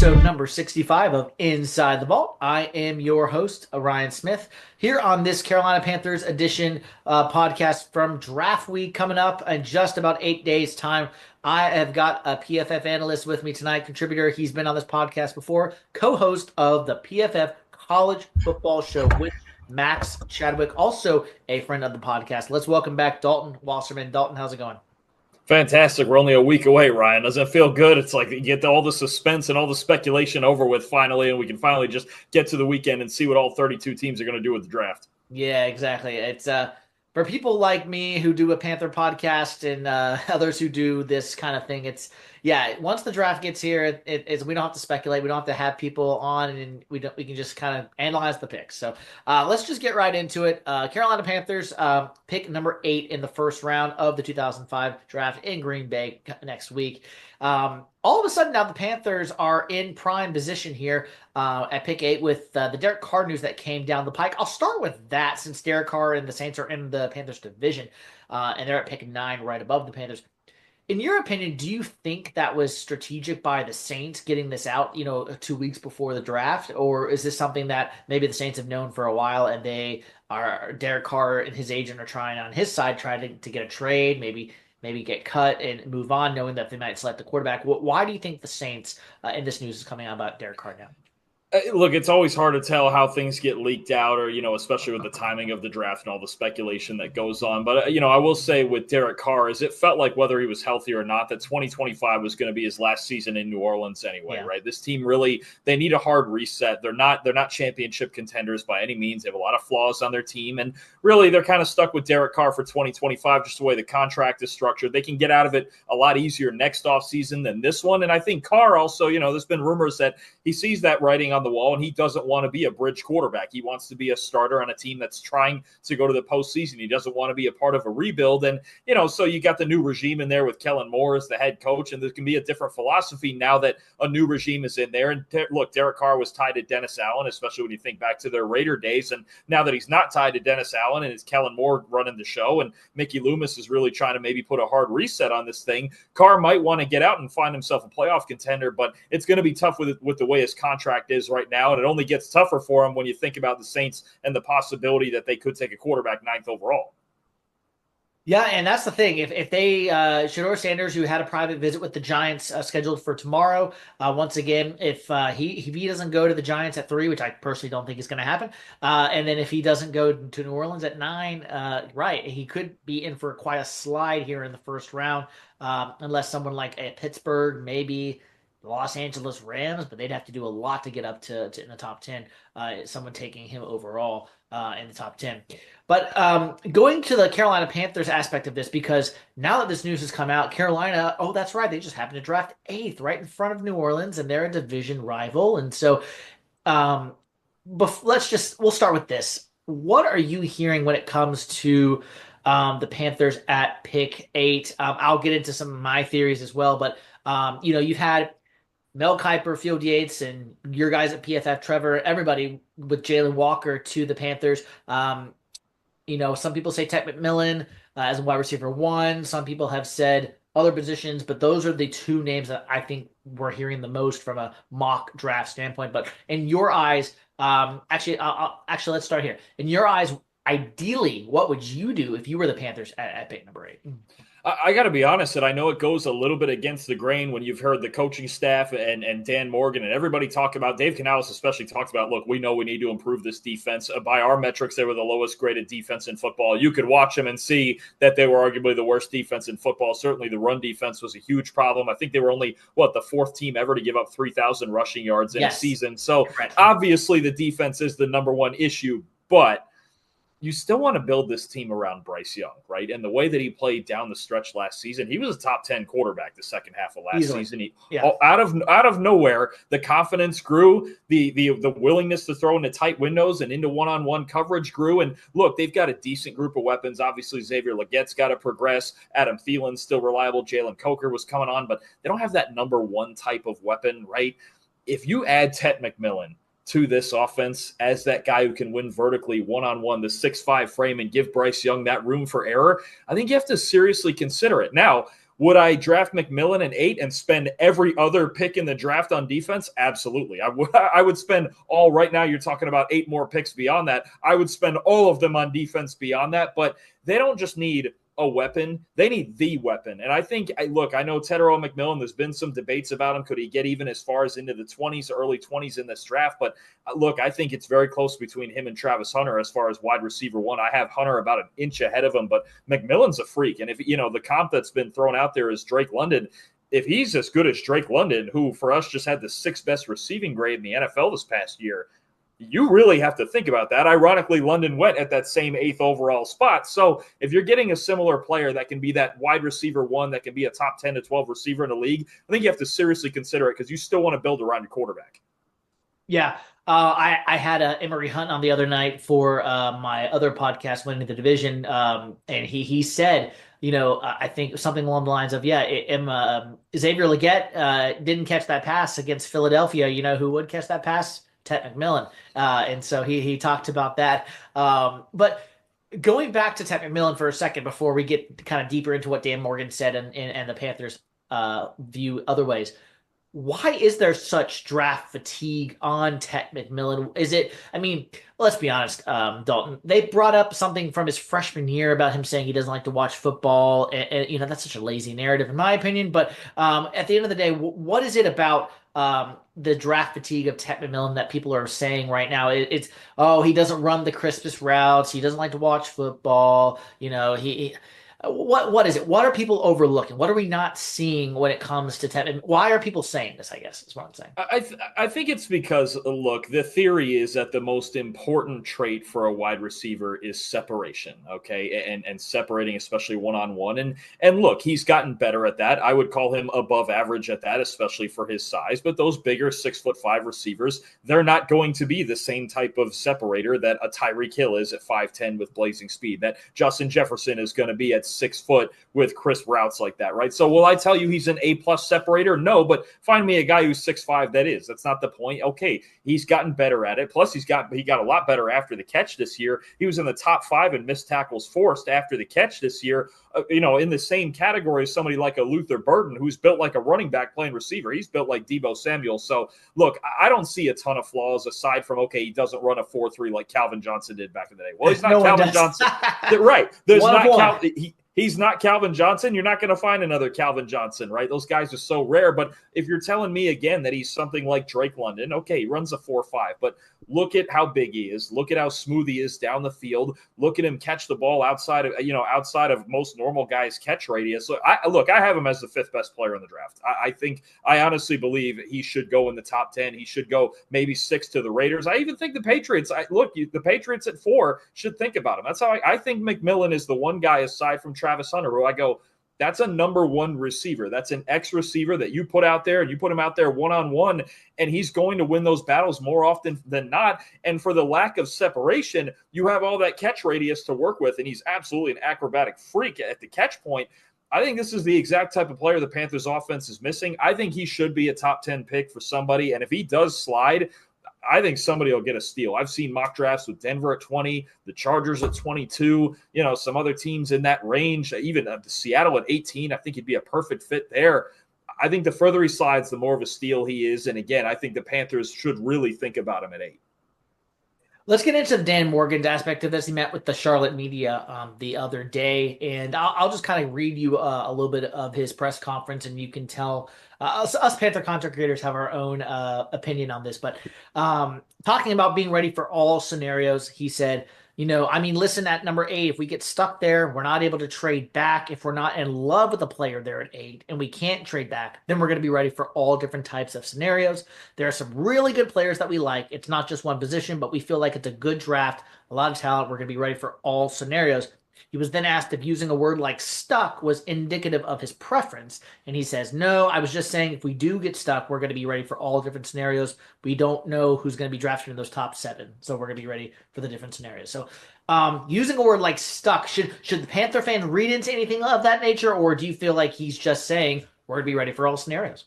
episode number 65 of Inside the Vault. I am your host, Ryan Smith, here on this Carolina Panthers edition podcast from Draft Week coming up in just about 8 days' time. I have got a PFF analyst with me tonight, contributor. He's been on this podcast before, co-host of the PFF College Football Show with Max Chadwick, also a friend of the podcast. Let's welcome back Dalton Wasserman. Dalton, how's it going? Fantastic. We're only a week away, Ryan. Doesn't it feel good? It's like you get all the suspense and all the speculation over with finally, and we can finally just get to the weekend and see what all 32 teams are going to do with the draft. Yeah, exactly. It's for people like me who do a Panther podcast and others who do this kind of thing. Once the draft gets here, we don't have to speculate. We don't have to have people on, and we can just kind of analyze the picks. So let's just get right into it. Carolina Panthers pick number 8 in the first round of the 2005 draft in Green Bay next week. All of a sudden now the Panthers are in prime position here at pick 8 with the Derek Carr news that came down the pike. I'll start with that since Derek Carr and the Saints are in the Panthers division and they're at pick 9 right above the Panthers. In your opinion, do you think that was strategic by the Saints getting this out, 2 weeks before the draft? Or is this something that maybe the Saints have known for a while and Derek Carr and his agent are trying on his side, trying to get a trade, maybe get cut and move on, knowing that they might select the quarterback? Why do you think the Saints, and this news is coming out about Derek Carr now? Look, it's always hard to tell how things get leaked out or, especially with the timing of the draft and all the speculation that goes on. But, I will say with Derek Carr is it felt like whether he was healthy or not, that 2025 was going to be his last season in New Orleans anyway, yeah. Right? This team really, they need a hard reset. They're not championship contenders by any means. They have a lot of flaws on their team. And really, they're kind of stuck with Derek Carr for 2025, just the way the contract is structured. They can get out of it a lot easier next offseason than this one. And I think Carr also, there's been rumors that he sees that writing on the wall, and he doesn't want to be a bridge quarterback. He wants to be a starter on a team that's trying to go to the postseason. He doesn't want to be a part of a rebuild. And, so you got the new regime in there with Kellen Moore as the head coach, and there can be a different philosophy now that a new regime is in there. And look, Derek Carr was tied to Dennis Allen, especially when you think back to their Raider days. And now that he's not tied to Dennis Allen and it's Kellen Moore running the show, and Mickey Loomis is really trying to maybe put a hard reset on this thing, Carr might want to get out and find himself a playoff contender, but it's going to be tough with the way his contract is right now. And it only gets tougher for him when you think about the Saints and the possibility that they could take a quarterback 9th overall. Yeah, and that's the thing. If they Shedeur Sanders, who had a private visit with the Giants scheduled for tomorrow, once again, if he doesn't go to the Giants at 3, which I personally don't think is going to happen, and then if he doesn't go to New Orleans at 9, right, he could be in for quite a slide here in the first round, unless someone like a Pittsburgh, maybe the Los Angeles Rams, but they'd have to do a lot to get up to in the top 10. Someone taking him overall in the top 10. But going to the Carolina Panthers aspect of this, because now that this news has come out, Carolina, oh, that's right, they just happened to draft 8th right in front of New Orleans, and they're a division rival. And so we'll start with this. What are you hearing when it comes to the Panthers at pick 8? I'll get into some of my theories as well, but you've had Mel Kiper, Field Yates, and your guys at PFF, Trevor, everybody with Jalen Walker to the Panthers. Some people say Tech McMillan as a wide receiver 1. Some people have said other positions, but those are the 2 names that I think we're hearing the most from a mock draft standpoint. But in your eyes, actually, let's start here. In your eyes, ideally, what would you do if you were the Panthers at pick number 8? I got to be honest, that I know it goes a little bit against the grain when you've heard the coaching staff and Dan Morgan and everybody talk about, Dave Canales especially talks about, look, we know we need to improve this defense. By our metrics, they were the lowest graded defense in football. You could watch them and see that they were arguably the worst defense in football. Certainly the run defense was a huge problem. I think they were only, the 4th team ever to give up 3,000 rushing yards in a season. So obviously the defense is the number one issue, but you still want to build this team around Bryce Young, right? And the way that he played down the stretch last season, he was a top 10 quarterback the second half of last season. Out of nowhere, the confidence grew, the willingness to throw into tight windows and into one-on-one coverage grew. And look, they've got a decent group of weapons. Obviously, Xavier Legette's got to progress. Adam Thielen's still reliable. Jalen Coker was coming on, but they don't have that number 1 type of weapon, right? If you add Tet McMillan to this offense as that guy who can win vertically one-on-one, the 6'5" frame, and give Bryce Young that room for error, I think you have to seriously consider it. Now, Would I draft McMillan in 8 and spend every other pick in the draft on defense? Absolutely. I would spend all right now. You're talking about 8 more picks beyond that. I would spend all of them on defense beyond that. But they don't just need a weapon. They need the weapon. And I think, look, I know Tetero McMillan, there's been some debates about him. Could he get even as far as into the 20s, early 20s in this draft? But look, I think it's very close between him and Travis Hunter as far as wide receiver 1. I have Hunter about an inch ahead of him, but McMillan's a freak. And if, the comp that's been thrown out there is Drake London. If he's as good as Drake London, who for us just had the 6th best receiving grade in the NFL this past year, you really have to think about that. Ironically, London went at that same 8th overall spot. So if you're getting a similar player that can be that wide receiver 1, that can be a top 10 to 12 receiver in the league, I think you have to seriously consider it because you still want to build around your quarterback. Yeah. I had Emery Hunt on the other night for my other podcast, Winning the Division, and he said, I think something along the lines of, Xavier Legette didn't catch that pass against Philadelphia. You know who would catch that pass? Ted McMillan. And so he talked about that. But going back to Ted McMillan for a second before we get kind of deeper into what Dan Morgan said and the Panthers view other ways. Why is there such draft fatigue on Ted McMillan? Is it, let's be honest, Dalton, they brought up something from his freshman year about him saying he doesn't like to watch football. And that's such a lazy narrative, in my opinion. But at the end of the day, what is it about the draft fatigue of Ted McMillan that people are saying right now? It's he doesn't run the crispest routes. He doesn't like to watch football. What is it? What are people overlooking? What are we not seeing when it comes to Ted? Why are people saying this? I guess is what I'm saying. I think it's because, look, the theory is that the most important trait for a wide receiver is separation, okay, and separating, especially one-on-one. And look, he's gotten better at that. I would call him above average at that, especially for his size. But those bigger 6'5" receivers, they're not going to be the same type of separator that a Tyreek Hill is at 5'10" with blazing speed, that Justin Jefferson is going to be at 6 foot with crisp routes like that, right? So will I tell you he's an A+ separator? No, but find me a guy who's 6'5" that is. That's not the point. Okay, he's gotten better at it. Plus, he got a lot better after the catch this year. He was in the top 5 in missed tackles forced after the catch this year. In the same category as somebody like a Luther Burden, who's built like a running back playing receiver. He's built like Deebo Samuel. So, look, I don't see a ton of flaws aside from, he doesn't run a 4.3 like Calvin Johnson did back in the day. Well, he's not Calvin Johnson. Right. There's not He's not Calvin Johnson. You're not going to find another Calvin Johnson, right? Those guys are so rare. But if you're telling me again that he's something like Drake London, okay, he runs a 4.5, but look at how big he is. Look at how smooth he is down the field. Look at him catch the ball outside of most normal guys' catch radius. So I have him as the 5th best player in the draft. I honestly believe he should go in the top 10. He should go maybe 6 to the Raiders. I even think the Patriots. The Patriots at 4 should think about him. That's how I think McMillan is the one guy aside from Travis Hunter who I go, that's a number 1 receiver. That's an X receiver that you put out there, and you put him out there one-on-one, and he's going to win those battles more often than not. And for the lack of separation, you have all that catch radius to work with, and he's absolutely an acrobatic freak at the catch point. I think this is the exact type of player the Panthers offense is missing. I think he should be a top 10 pick for somebody, and if he does slide, I think somebody will get a steal. I've seen mock drafts with Denver at 20, the Chargers at 22, some other teams in that range, even Seattle at 18. I think he'd be a perfect fit there. I think the further he slides, the more of a steal he is. And again, I think the Panthers should really think about him at 8. Let's get into Dan Morgan's aspect of this. He met with the Charlotte media the other day, and I'll just kind of read you a little bit of his press conference, and you can tell us Panther content creators have our own opinion on this. But talking about being ready for all scenarios, he said, listen, at number 8, if we get stuck there, we're not able to trade back. If we're not in love with a player there at 8 and we can't trade back, then we're going to be ready for all different types of scenarios. There are some really good players that we like. It's not just one position, but we feel like it's a good draft, a lot of talent. We're going to be ready for all scenarios. He was then asked if using a word like stuck was indicative of his preference. And he says, no, I was just saying if we do get stuck, we're going to be ready for all different scenarios. We don't know who's going to be drafted in those top 7. So we're going to be ready for the different scenarios. So using a word like stuck, should the Panther fan read into anything of that nature? Or do you feel like he's just saying we're going to be ready for all scenarios?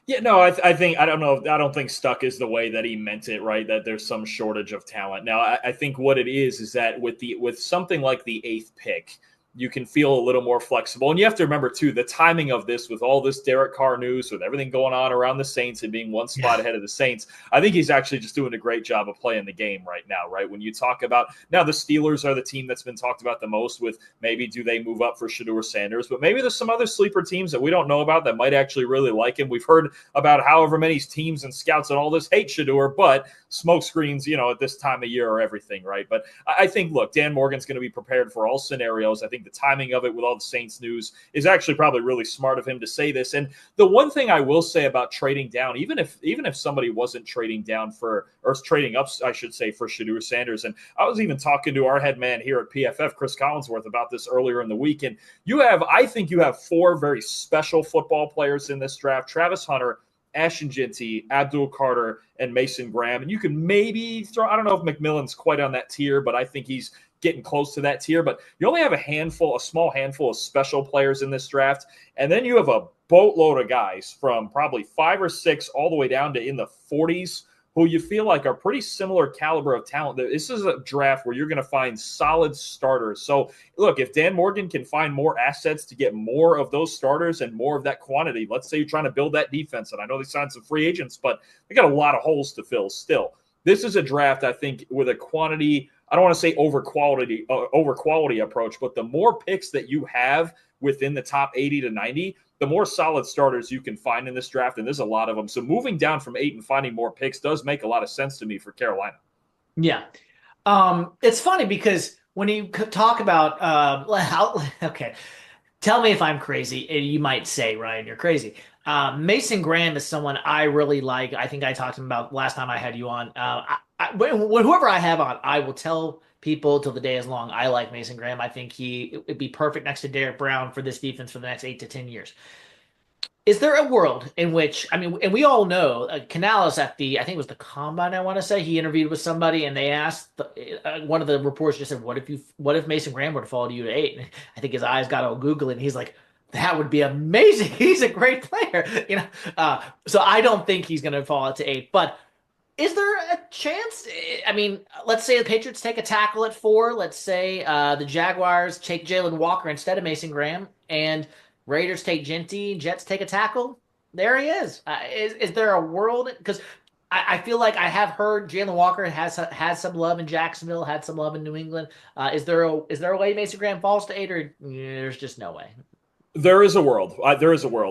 Yeah, no, I don't think stuck is the way that he meant it, right? That there's some shortage of talent. Now, I think what it is that with something like the 8th pick, you can feel a little more flexible. And you have to remember, too, the timing of this with all this Derek Carr news, with everything going on around the Saints and being one spot ahead of the Saints. I think he's actually just doing a great job of playing the game right now, right? When you talk about now, the Steelers are the team that's been talked about the most with maybe do they move up for Shedeur Sanders, but maybe there's some other sleeper teams that we don't know about that might actually really like him. We've heard about however many teams and scouts and all this hate Shedeur, but smoke screens, at this time of year are everything, right? But I think, look, Dan Morgan's going to be prepared for all scenarios. I think the timing of it with all the Saints news is actually probably really smart of him to say this. And the one thing I will say about trading down, even if somebody wasn't trading down or trading up, I should say, for Shedeur Sanders, and I was even talking to our head man here at PFF, Chris Collinsworth, about this earlier in the week, and I think you have four very special football players in this draft: Travis Hunter, Ashton Jeanty, Abdul Carter, and Mason Graham. And you can maybe throw, I don't know if McMillan's quite on that tier, but I think he's getting close to that tier. But you only have a small handful of special players in this draft. And then you have a boatload of guys from probably 5 or 6 all the way down to in the 40s who you feel like are pretty similar caliber of talent. This is a draft where you're going to find solid starters. So, look, if Dan Morgan can find more assets to get more of those starters and more of that quantity, let's say you're trying to build that defense, and I know they signed some free agents, but they got a lot of holes to fill still. This is a draft, I think, with a quantity, I don't want to say over quality approach, but the more picks that you have within the top 80 to 90, the more solid starters you can find in this draft, and there's a lot of them. So moving down from 8 and finding more picks does make a lot of sense to me for Carolina. Yeah. It's funny because when you talk about, okay, tell me if I'm crazy. You might say, Ryan, you're crazy. Mason Graham is someone I really like. I think I talked to him about last time I had you on. Whoever I have on, I will tell people till the day is long. I like Mason Graham. I think it'd be perfect next to Derek Brown for this defense for the next 8 to 10 years. Is there a world in which, I mean, and we all know Canales at I think it was the combine, I want to say, he interviewed with somebody and they asked, one of the reporters just said, what if Mason Graham were to fall to you to 8? And I think his eyes got all googly and he's like, that would be amazing. He's a great player, So I don't think he's going to fall to 8, but is there a chance? I mean, let's say the Patriots take a tackle at 4. Let's say the Jaguars take Jalen Walker instead of Mason Graham, and Raiders take Jeanty, Jets take a tackle. There he is. Is there a world? Because I feel like I have heard Jalen Walker has some love in Jacksonville, had some love in New England. Is there a way Mason Graham falls to 8, or there's just no way? There is a world.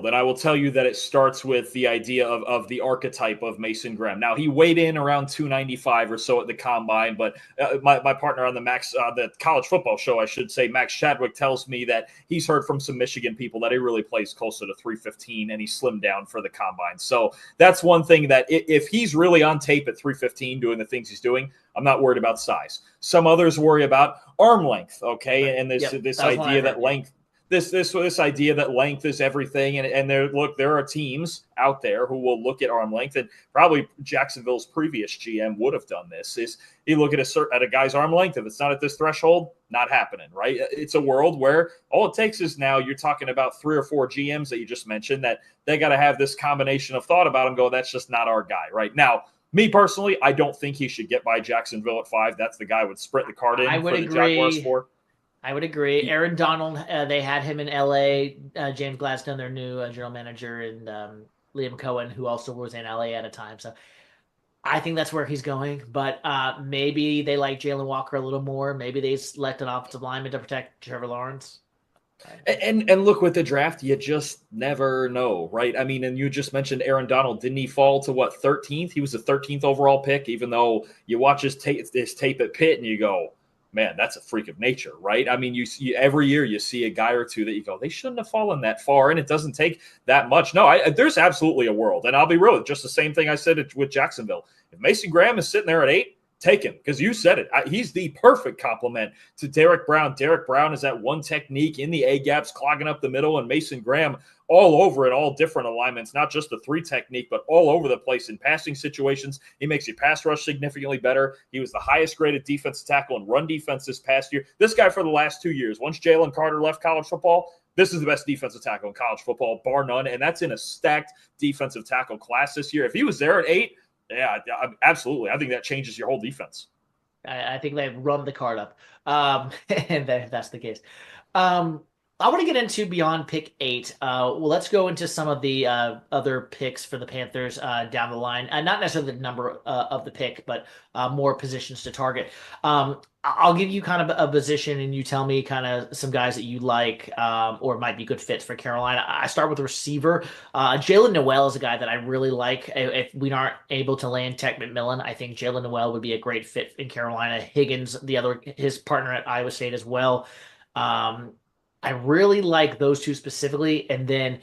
And I will tell you that it starts with the idea of the archetype of Mason Graham. Now, he weighed in around 295 or so at the combine, but my partner on the college football show, I should say, Max Chadwick, tells me that he's heard from some Michigan people that he really plays closer to 315, and he slimmed down for the combine. So that's one thing that if he's really on tape at 315 doing the things he's doing, I'm not worried about size. Some others worry about arm length, okay? And this idea that length. This idea that length is everything, and there are teams out there who will look at arm length, and probably Jacksonville's previous GM would have done this. Is he look at a guy's arm length? If it's not at this threshold, not happening, right? It's a world where all it takes is now you're talking about 3 or 4 GMs that you just mentioned that they got to have this combination of thought about him. Go, that's just not our guy, right? Now, me personally, I don't think he should get by Jacksonville at 5. That's the guy who would sprint the card in I would for the agree. Jaguars 4. I would agree. Aaron Donald, they had him in LA. James Gladstone, their new general manager, and Liam Cohen, who also was in LA at a time. So I think that's where he's going. But maybe they like Jalen Walker a little more. Maybe they select an offensive lineman to protect Trevor Lawrence. And look, with the draft, you just never know, right? I mean, and you just mentioned Aaron Donald. Didn't he fall to 13th? He was the 13th overall pick, even though you watch his tape at Pitt and you go, man, that's a freak of nature, right? I mean, you see every year you see a guy or two that you go, they shouldn't have fallen that far, and it doesn't take that much. No, there's absolutely a world, and I'll be real, just the same thing I said with Jacksonville. If Mason Graham is sitting there at 8, take him, because you said it. He's the perfect complement to Derek Brown. Derek Brown is that one technique in the A-gaps, clogging up the middle, and Mason Graham all over in all different alignments, not just the 3 technique, but all over the place in passing situations. He makes your pass rush significantly better. He was the highest graded defensive tackle in run defense this past year. This guy for the last 2 years, once Jalen Carter left college football, this is the best defensive tackle in college football, bar none, and that's in a stacked defensive tackle class this year. If he was there at 8, yeah, absolutely. I think that changes your whole defense. I think they've run the card up. And that's the case. Um, I want to get into beyond pick eight. Well, let's go into some of the other picks for the Panthers down the line. Not necessarily the number of the pick, but more positions to target. I'll give you kind of a position, and you tell me kind of some guys that you like or might be good fits for Carolina. I start with receiver. Jalen Noel is a guy that I really like. If we aren't able to land Tech McMillan, I think Jalen Noel would be a great fit in Carolina. Higgins, his partner at Iowa State as well. Um, I really like those two specifically. And then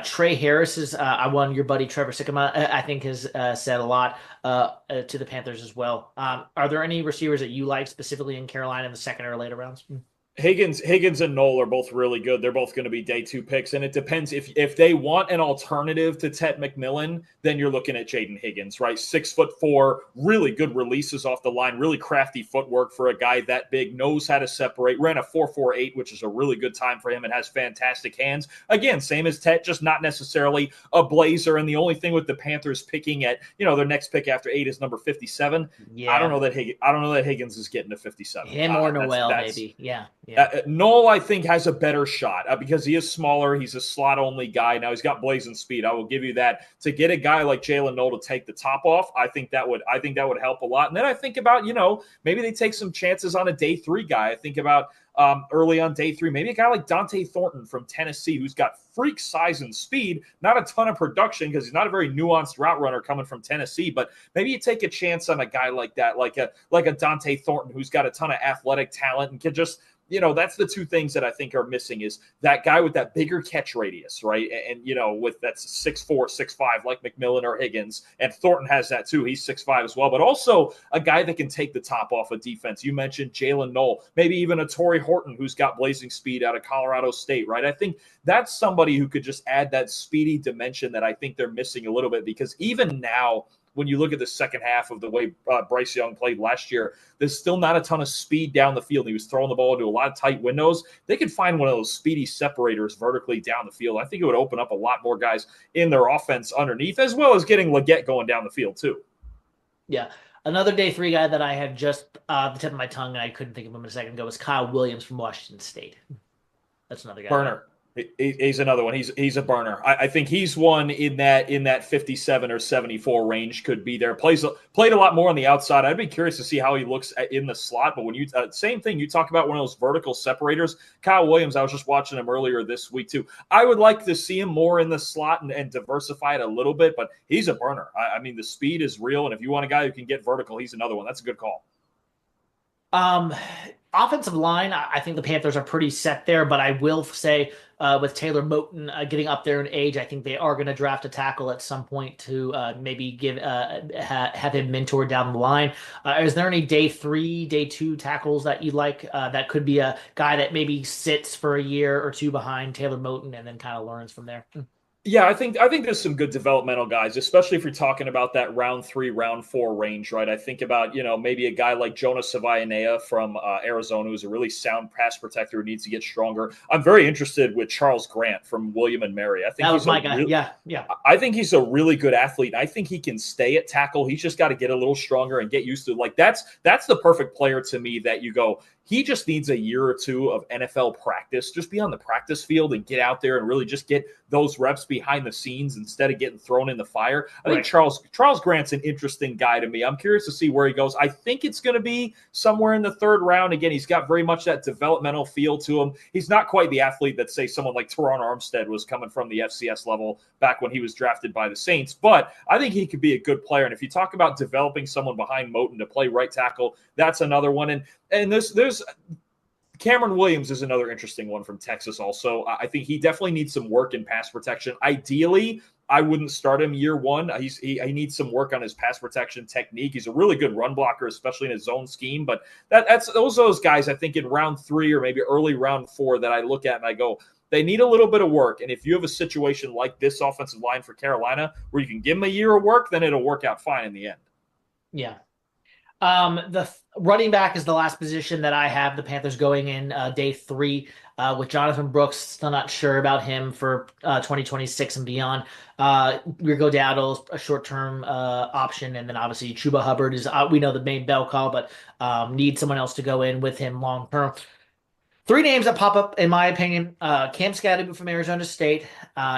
Trey Harris is, I won your buddy Trevor Sikkema, I think has said a lot to the Panthers as well. Are there any receivers that you like specifically in Carolina in the second or later rounds? Higgins and Knoll are both really good. They're both going to be day two picks, and it depends if they want an alternative to Ted McMillan, then you're looking at Jaden Higgins, right? 6'4", really good releases off the line, really crafty footwork for a guy that big, knows how to separate, ran a 4.48, which is a really good time for him, and has fantastic hands. Again, same as Ted, just not necessarily a blazer. And the only thing with the Panthers picking at their next pick after 8 is number 57. I don't Yeah, know that Higgins is getting to 57. him or Noel, That's maybe. Yeah, yeah. Knoll, I think, has a better shot because he is smaller. He's a slot-only guy. Now, he's got blazing speed. I will give you that. To get a guy like Jalen Knoll to take the top off, I think that would help a lot. And then I think about, maybe they take some chances on a day 3 guy. I think about early on day 3, maybe a guy like Dante Thornton from Tennessee, who's got freak size and speed, not a ton of production because he's not a very nuanced route runner coming from Tennessee, but maybe you take a chance on a guy like that, like a Dante Thornton who's got a ton of athletic talent and can just that's the two things that I think are missing is that guy with that bigger catch radius, right? And with that's 6'4", 6'5", like McMillan or Higgins, and Thornton has that too. He's 6'5" as well, but also a guy that can take the top off of defense. You mentioned Jalen Knoll, maybe even a Torrey Horton who's got blazing speed out of Colorado State, right? I think that's somebody who could just add that speedy dimension that I think they're missing a little bit because even now, when you look at the second half of the way Bryce Young played last year, there's still not a ton of speed down the field. He was throwing the ball into a lot of tight windows. They could find one of those speedy separators vertically down the field. I think it would open up a lot more guys in their offense underneath, as well as getting Leggett going down the field too. Yeah. Another day 3 guy that I have just the tip of my tongue and I couldn't think of him a second ago was Kyle Williams from Washington State. That's another guy. Burner. He's another one. He's a burner. I think he's one in that 57 or 74 range. Could be there. Played a lot more on the outside. I'd be curious to see how he looks in the slot. But when you same thing, you talk about one of those vertical separators. Kyle Williams. I was just watching him earlier this week too. I would like to see him more in the slot and diversify it a little bit. But he's a burner. I mean, the speed is real, and if you want a guy who can get vertical, he's another one. That's a good call. Offensive line, I think the Panthers are pretty set there, but I will say with Taylor Moton getting up there in age, I think they are going to draft a tackle at some point to maybe have him mentored down the line. Is there any day 3, day 2 tackles that you like that could be a guy that maybe sits for a year or two behind Taylor Moton and then kind of learns from there? Yeah, I think there's some good developmental guys, especially if you're talking about that round 3, round 4 range, right? I think about maybe a guy like Jonas Savayanea from Arizona, who's a really sound pass protector who needs to get stronger. I'm very interested with Charles Grant from William and Mary. I think That was my guy. Yeah. I think he's a really good athlete. I think he can stay at tackle. He's just got to get a little stronger and get used to that's the perfect player to me that you go. He just needs a year or 2 of NFL practice. Just be on the practice field and get out there and really just get those reps behind the scenes instead of getting thrown in the fire. I think Charles Grant's an interesting guy to me. I'm curious to see where he goes. I think it's going to be somewhere in the 3rd round. Again, he's got very much that developmental feel to him. He's not quite the athlete that, say, someone like Teron Armstead was coming from the FCS level back when he was drafted by the Saints. But I think he could be a good player. And if you talk about developing someone behind Moton to play right tackle, that's another one. And there's Cameron Williams is another interesting one from Texas also. I think he definitely needs some work in pass protection. Ideally, I wouldn't start him year 1. He needs some work on his pass protection technique. He's a really good run blocker, especially in his zone scheme. But that's those guys, I think, in round 3 or maybe early round 4 that I look at and I go, they need a little bit of work. And if you have a situation like this offensive line for Carolina where you can give them a year of work, then it'll work out fine in the end. Yeah. The running back is the last position that I have the Panthers going in day three with Jonathan Brooks. Still not sure about him for 2026 and beyond. Rico Dowdle's a short-term option, and then obviously Chuba Hubbard is we know the main bell call, but need someone else to go in with him long term. Three names that pop up, in my opinion. Cam Skadeby from Arizona State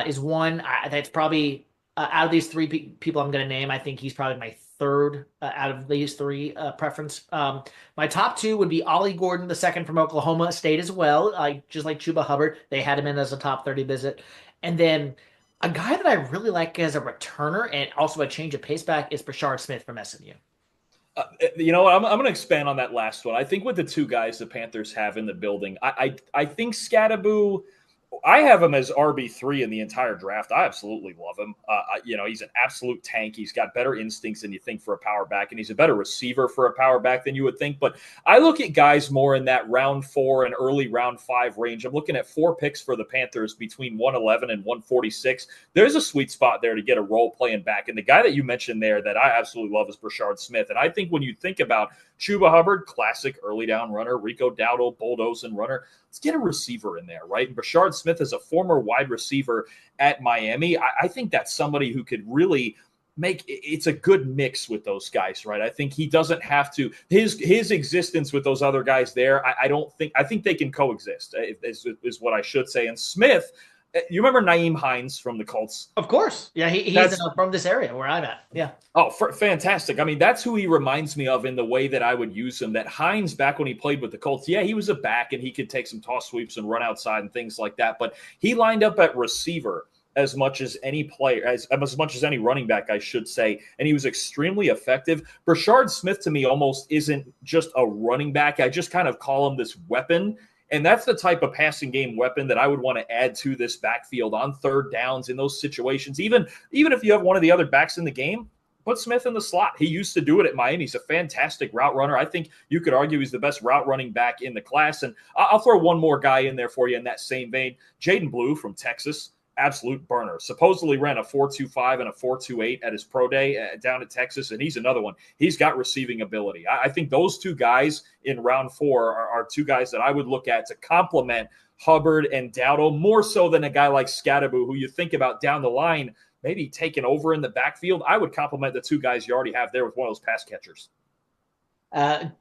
is one. That's probably out of these three people I'm going to name. I think he's probably my third out of these three preference. My top two would be Ollie Gordon, the second from Oklahoma State as well. Just like Chuba Hubbard, they had him in as a top 30 visit. And then a guy that I really like as a returner and also a change of pace back is Brashard Smith from SMU. You know what? I'm going to expand on that last one. I think with the two guys the Panthers have in the building, I think Scattaboo, I have him as RB3 in the entire draft. I absolutely love him. He's an absolute tank. He's got better instincts than you think for a power back, and he's a better receiver for a power back than you would think. But I look at guys more in that round 4 and early round 5 range. I'm looking at 4 picks for the Panthers between 111 and 146. There's a sweet spot there to get a role playing back. And the guy that you mentioned there that I absolutely love is Brashard Smith. And I think when you think about Chuba Hubbard, classic early down runner, Rico Dowdle, bulldozing runner, let's get a receiver in there, right? And Brashard Smith is a former wide receiver at Miami. I think that's somebody who could really make it's a good mix with those guys, right? I think he doesn't have to his existence with those other guys there. I think they can coexist is what I should say. And Smith, you remember Naeem Hines from the Colts? Of course. Yeah, he's from this area where I'm at. Yeah. Oh, fantastic. I mean, that's who he reminds me of in the way that I would use him. That Hines, back when he played with the Colts, yeah, he was a back and he could take some toss sweeps and run outside and things like that. But he lined up at receiver as much as any player, as much as any running back, I should say. And he was extremely effective. Brashard Smith, to me, almost isn't just a running back. I just kind of call him this weapon. And that's the type of passing game weapon that I would want to add to this backfield on third downs in those situations. Even if you have one of the other backs in the game, put Smith in the slot. He used to do it at Miami. He's a fantastic route runner. I think you could argue he's the best route running back in the class. And I'll throw one more guy in there for you in that same vein. Jaden Blue from Texas. Absolute burner. Supposedly ran a 4.25 and a 4.28 at his pro day down at Texas, and he's another one. He's got receiving ability. I think those two guys in round 4 are two guys that I would look at to complement Hubbard and Dowdle more so than a guy like Scattaboo, who you think about down the line, maybe taking over in the backfield. I would complement the two guys you already have there with one of those pass catchers.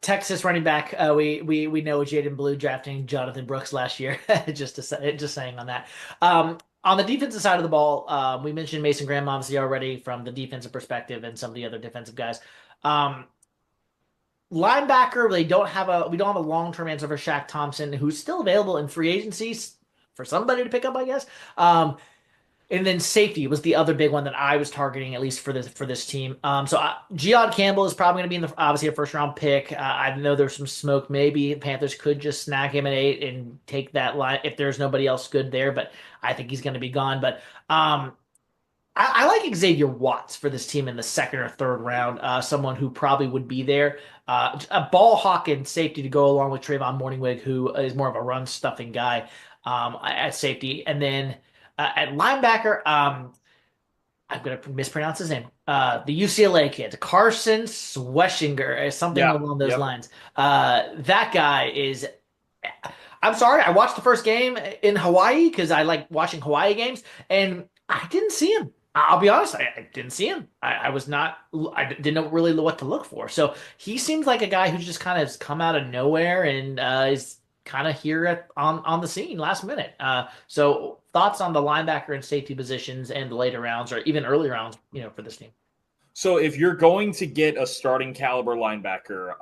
Texas running back. We know Jaden Blue drafting Jonathan Brooks last year. just saying on that. On the defensive side of the ball, we mentioned Mason Graham obviously already from the defensive perspective and some of the other defensive guys. Linebacker, we don't have a long-term answer for Shaq Thompson, who's still available in free agencies for somebody to pick up, I guess. And then safety was the other big one that I was targeting, at least for this team. Gion Campbell is probably going to be obviously a first round pick. I know there's some smoke. Maybe Panthers could just snag him at 8 and take that line if there's nobody else good there. But I think he's going to be gone. But I like Xavier Watts for this team in the second or third round. Someone who probably would be there. A ball hawk and safety to go along with Trayvon Morningwig, who is more of a run stuffing guy at safety, and then. At linebacker, I'm going to mispronounce his name. The UCLA kid, Carson Schweschinger, something along those lines. That guy is. I'm sorry, I watched the first game in Hawaii because I like watching Hawaii games, and I didn't see him. I'll be honest, I didn't see him. I didn't know really what to look for. So he seems like a guy who just kind of has come out of nowhere and is kind of here on the scene last minute. So thoughts on the linebacker and safety positions and the later rounds or even early rounds, for this team? So if you're going to get a starting caliber linebacker,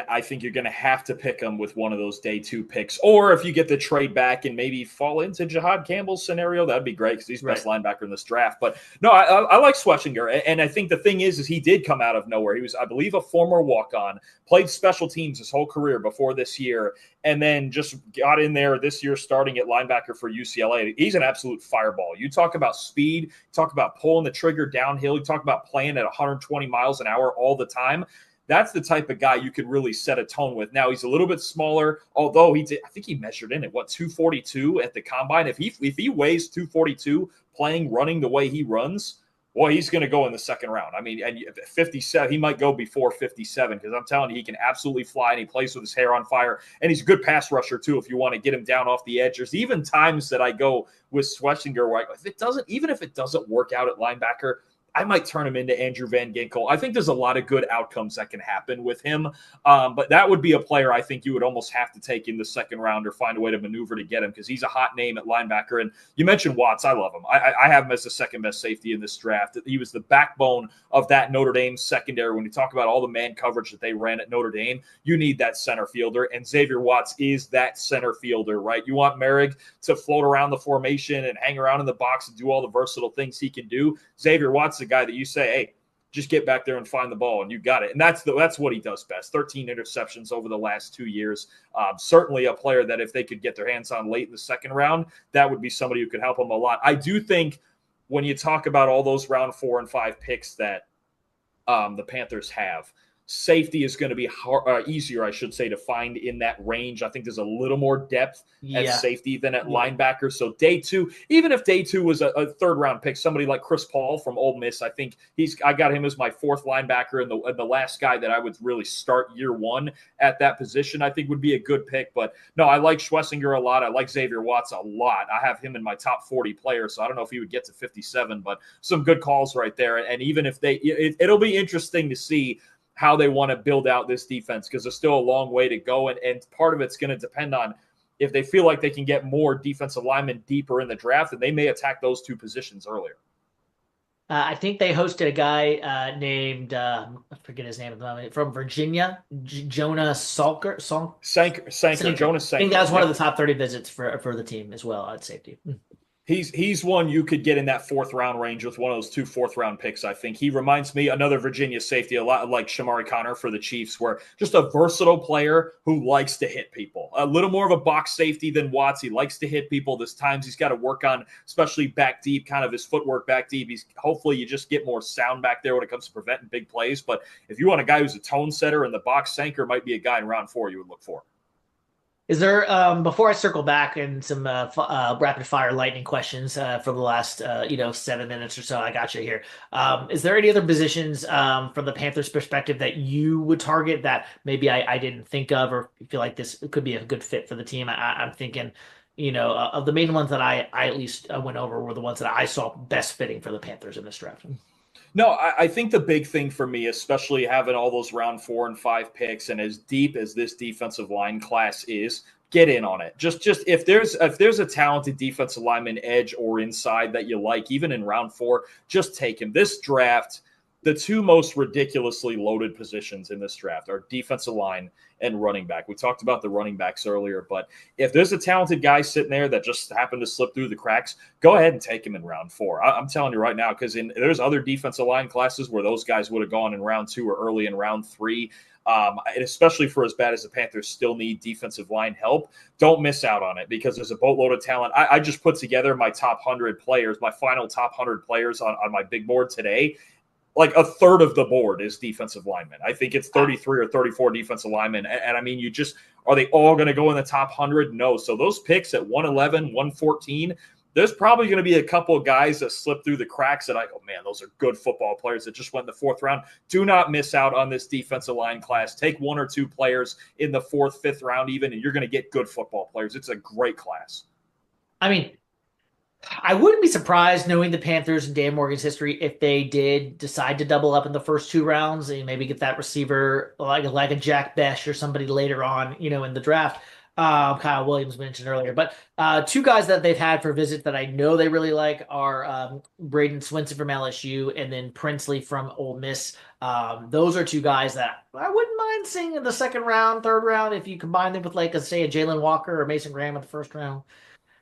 I think you're gonna have to pick them with one of those day 2 picks. Or if you get the trade back and maybe fall into Jahad Campbell's scenario, that'd be great because he's the best linebacker in this draft. But no, I like Schweschinger, and I think the thing is he did come out of nowhere. He was, I believe, a former walk-on, played special teams his whole career before this year, and then just got in there this year starting at linebacker for UCLA. He's an absolute fireball. You talk about speed, you talk about pulling the trigger downhill, you talk about playing at 120 miles an hour all the time. That's the type of guy you could really set a tone with. Now, he's a little bit smaller, although I think he measured in at 242 at the combine. If he weighs 242 running the way he runs, well, he's going to go in the second round. I mean, and 57, he might go before 57 because I'm telling you, he can absolutely fly and he plays with his hair on fire. And he's a good pass rusher, too, if you want to get him down off the edge. There's even times that I go with Schlesinger where even if it doesn't work out at linebacker, I might turn him into Andrew Van Ginkel. I think there's a lot of good outcomes that can happen with him. But that would be a player I think you would almost have to take in the second round or find a way to maneuver to get him because he's a hot name at linebacker. And you mentioned Watts. I love him. I have him as the second best safety in this draft. He was the backbone of that Notre Dame secondary. When you talk about all the man coverage that they ran at Notre Dame, you need that center fielder. And Xavier Watts is that center fielder, right? You want Merrick to float around the formation and hang around in the box and do all the versatile things he can do. Xavier Watts is a guy that you say, hey, just get back there and find the ball, and you got it. And that's what he does best. 13 interceptions over the last 2 years. Certainly a player that if they could get their hands on late in the second round, that would be somebody who could help them a lot. I do think when you talk about all those round 4 and 5 picks that the Panthers have, safety is going to be easier, I should say, to find in that range. I think there's a little more depth at safety than at linebacker. So day 2, even if day 2 was a third round pick, somebody like Chris Paul from Ole Miss, I think I got him as my 4th linebacker and the last guy that I would really start year 1 at that position, I think would be a good pick. But no, I like Schlesinger a lot. I like Xavier Watts a lot. I have him in my top 40 players, so I don't know if he would get to 57, but some good calls right there. And even if it'll be interesting to see how they want to build out this defense because there's still a long way to go. And part of it's going to depend on if they feel like they can get more defensive linemen deeper in the draft, and they may attack those 2 positions earlier. I think they hosted a guy named, I forget his name at the moment, from Virginia, Jonah Sanker, Jonas Sanker. I think that was one of the top 30 visits for the team as well at safety. He's one you could get in that 4th round range with one of those 2 4th round picks. I think he reminds me another Virginia safety, a lot like Shamari Connor for the Chiefs, where just a versatile player who likes to hit people. A little more of a box safety than Watts. He likes to hit people. There's times he's got to work on, especially back deep, kind of his footwork back deep. Hopefully you just get more sound back there when it comes to preventing big plays. But if you want a guy who's a tone setter in the box, Sanker might be a guy in round 4 you would look for. Is there, before I circle back and some rapid fire lightning questions for the last 7 minutes or so, I got you here. Is there any other positions from the Panthers' perspective that you would target that maybe I didn't think of or feel like this could be a good fit for the team? I'm thinking, of the main ones that I at least went over were the ones that I saw best fitting for the Panthers in this draft. No, I think the big thing for me, especially having all those round 4 and 5 picks and as deep as this defensive line class is, get in on it. Just if there's a talented defensive lineman edge or inside that you like, even in round 4, just take him. This draft, the 2 most ridiculously loaded positions in this draft are defensive line and running back. We talked about the running backs earlier, but if there's a talented guy sitting there that just happened to slip through the cracks, go ahead and take him in round 4. I'm telling you right now, because there's other defensive line classes where those guys would have gone in round 2 or early in round 3. And especially for as bad as the Panthers still need defensive line help, don't miss out on it because there's a boatload of talent. I just put together my top 100 players, my final top 100 players on my big board today. Like a third of the board is defensive linemen. I think it's 33 or 34 defensive linemen. And I mean, are they all going to go in the top 100? No. So those picks at 111, 114, there's probably going to be a couple of guys that slip through the cracks that I go, man, those are good football players that just went in the 4th round. Do not miss out on this defensive line class. Take 1 or 2 players in the 4th, 5th round even, and you're going to get good football players. It's a great class. I mean, I wouldn't be surprised, knowing the Panthers and Dan Morgan's history, if they did decide to double up in the first 2 rounds and maybe get that receiver like a Jack Besh or somebody later on, in the draft. Kyle Williams mentioned earlier, but 2 guys that they've had for visit that I know they really like are Braden Swinson from LSU and then Princely from Ole Miss. Those are 2 guys that I wouldn't mind seeing in the 2nd round, 3rd round if you combine them with say a Jalen Walker or Mason Graham in the 1st round.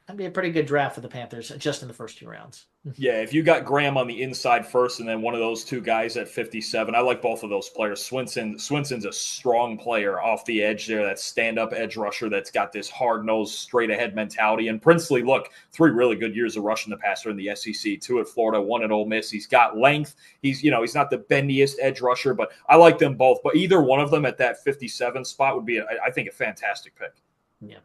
That'd be a pretty good draft for the Panthers just in the first 2 rounds. Yeah, if you got Graham on the inside first and then one of those 2 guys at 57, I like both of those players. Swinson's a strong player off the edge there, that stand-up edge rusher that's got this hard-nosed, straight-ahead mentality. And Princely, look, 3 really good years of rushing the passer in the SEC, 2 at Florida, 1 at Ole Miss. He's got length. He's not the bendiest edge rusher, but I like them both. But either one of them at that 57 spot would be, I think, a fantastic pick. Yeah.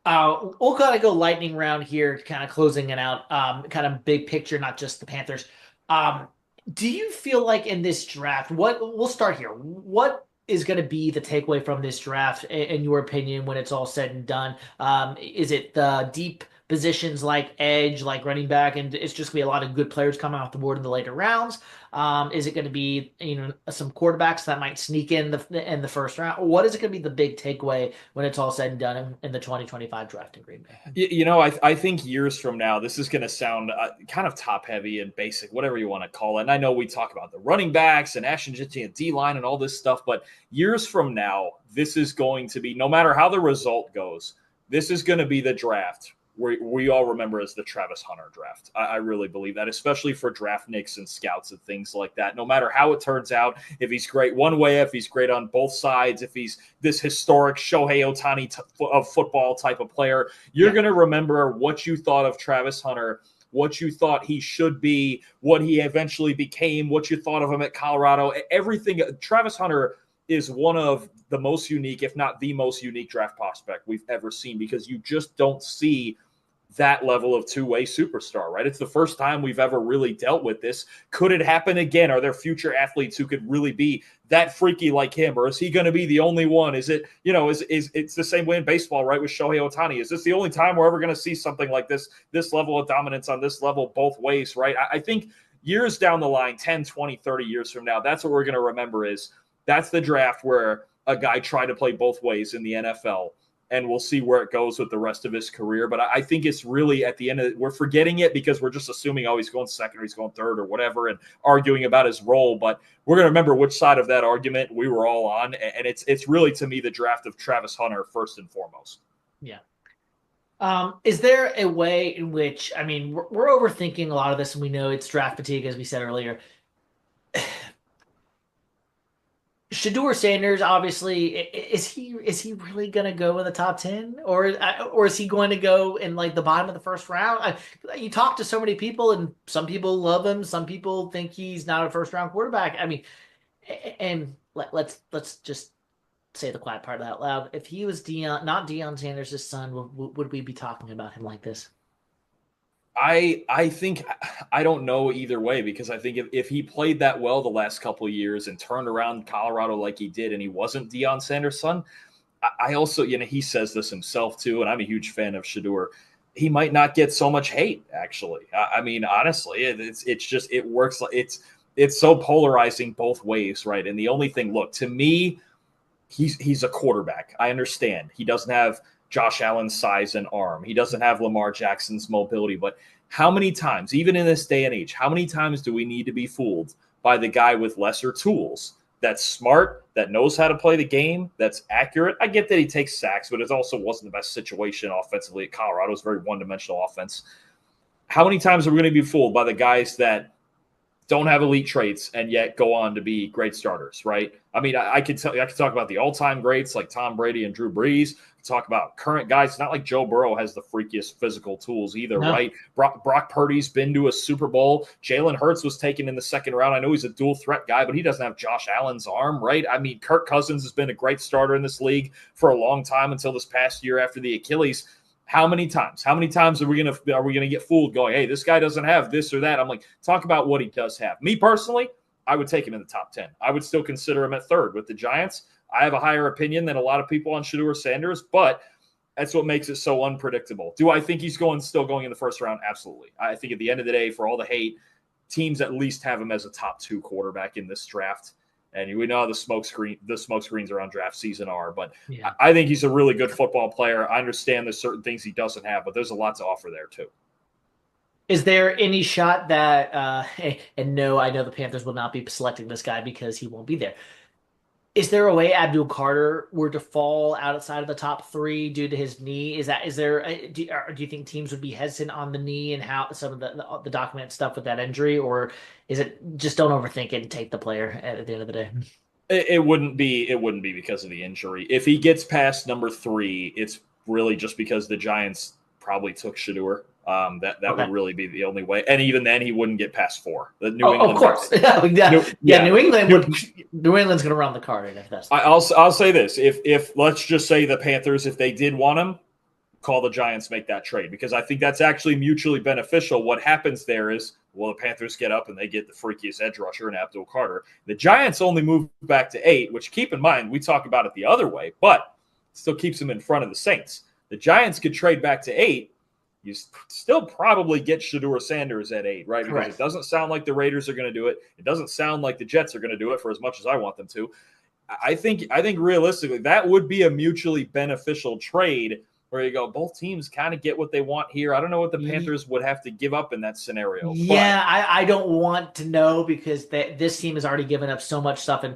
We'll kind of go lightning round here, kind of closing it out, kind of big picture, not just the Panthers. Um, do you feel like in this draft, what we'll start here. What is going to be the takeaway from this draft, in your opinion, when it's all said and done? Is it the deep positions like edge, like running back, and it's just going to be a lot of good players coming off the board in the later rounds? Is it going to be some quarterbacks that might sneak in the first round? What is it going to be the big takeaway when it's all said and done in the 2025 draft in Green Bay? I think years from now, this is going to sound kind of top heavy and basic, whatever you want to call it. And I know we talk about the running backs and Ashton Jitty and D line and all this stuff, but years from now, this is going to be, no matter how the result goes, this is going to be the draft we all remember as the Travis Hunter draft. I really believe that, especially for draft nicks and scouts and things like that. No matter how it turns out, if he's great one way, if he's great on both sides, if he's this historic Shohei Ohtani of football type of player, you're going to remember what you thought of Travis Hunter, what you thought he should be, what he eventually became, what you thought of him at Colorado, everything. Travis Hunter is one of the most unique, if not the most unique draft prospect we've ever seen, because you just don't see that level of two-way superstar, right? It's the first time we've ever really dealt with this. Could it happen again? Are there future athletes who could really be that freaky like him, or is he going to be the only one? Is it, is it's the same way in baseball, right? With Shohei Ohtani, is this the only time we're ever going to see something like this level of dominance on this level both ways, right? I think years down the line, 10, 20, 30 years from now, that's what we're going to remember is that's the draft where a guy tried to play both ways in the NFL, and we'll see where it goes with the rest of his career. But I think it's really at the end of it, we're forgetting it because we're just assuming, oh, he's going second or he's going third or whatever, and arguing about his role. But we're going to remember which side of that argument we were all on. And it's really, to me, the draft of Travis Hunter first and foremost. Yeah. Is there a way in which, I mean, we're overthinking a lot of this, and we know it's draft fatigue, as we said earlier. Shador Sanders, obviously, is he really going to go in the top 10, or is he going to go in like the bottom of the first round? You talk to so many people, and some people love him, some people think he's not a first round quarterback. I mean, and let's just say the quiet part out loud. If he was not Deion Sanders' son, would we be talking about him like this? I think I don't know either way, because I think if he played that well the last couple of years and turned around Colorado like he did, and he wasn't Deion Sanders' son, I also, he says this himself too, and I'm a huge fan of Shador. He might not get so much hate, actually. I mean, honestly, it's just, it works like it's so polarizing both ways, right? And the only thing, look, to me, he's a quarterback. I understand he doesn't have Josh Allen's size and arm. He doesn't have Lamar Jackson's mobility. But how many times, even in this day and age, how many times do we need to be fooled by the guy with lesser tools that's smart, that knows how to play the game, that's accurate? I get that he takes sacks, but it also wasn't the best situation offensively at Colorado. It was a very one-dimensional offense. How many times are we going to be fooled by the guys that don't have elite traits and yet go on to be great starters, right? I mean, I could talk about the all-time greats like Tom Brady and Drew Brees. Talk about current guys. It's not like Joe Burrow has the freakiest physical tools either, No. right? Brock Purdy's been to a Super Bowl. Jalen Hurts was taken in the second round. I know he's a dual threat guy, but he doesn't have Josh Allen's arm, right? I mean, Kirk Cousins has been a great starter in this league for a long time until this past year after the Achilles. How many times? How many times are we gonna get fooled going, hey, this guy doesn't have this or that? I'm like, talk about what he does have. Me personally, I would take him in the top 10. I would still consider him at third with the Giants. I have a higher opinion than a lot of people on Shador Sanders, but that's what makes it so unpredictable. Do I think he's still going in the first round? Absolutely. I think at the end of the day, for all the hate, teams at least have him as a top 2 quarterback in this draft. And we know how the smoke screens around draft season are, but Yeah. I think he's a really good football player. I understand there's certain things he doesn't have, but there's a lot to offer there too. Is there any shot that and no, I know the Panthers will not be selecting this guy because he won't be there. Is there a way Abdul Carter were to fall outside of the top 3 due to his knee? Is there do you think teams would be hesitant on the knee and how some of the document stuff with that injury, or is it just don't overthink it and take the player at the end of the day? It wouldn't be because of the injury. If he gets past number 3, it's really just because the Giants probably took Shador. That Okay. would really be the only way. And even then, he wouldn't get past 4. The New Oh, England, of course. Yeah, New England's gonna run the card if that's the case. I'll say this: if let's just say the Panthers, if they did want him, call the Giants, make that trade, because I think that's actually mutually beneficial. What happens there is Well, the Panthers get up and they get the freakiest edge rusher in Abdul Carter. The Giants only move back to 8, which keep in mind, we talk about it the other way, but still keeps them in front of the Saints. The Giants could trade back to 8. You still probably get Shedeur Sanders at 8, right? Because Correct. it doesn't sound like the Raiders are going to do it. It doesn't sound like the Jets are going to do it for as much as I want them to. I think realistically that would be a mutually beneficial trade where you go, both teams kind of get what they want here. I don't know what the Panthers would have to give up in that scenario, but Yeah, I don't want to know because this team has already given up so much stuff in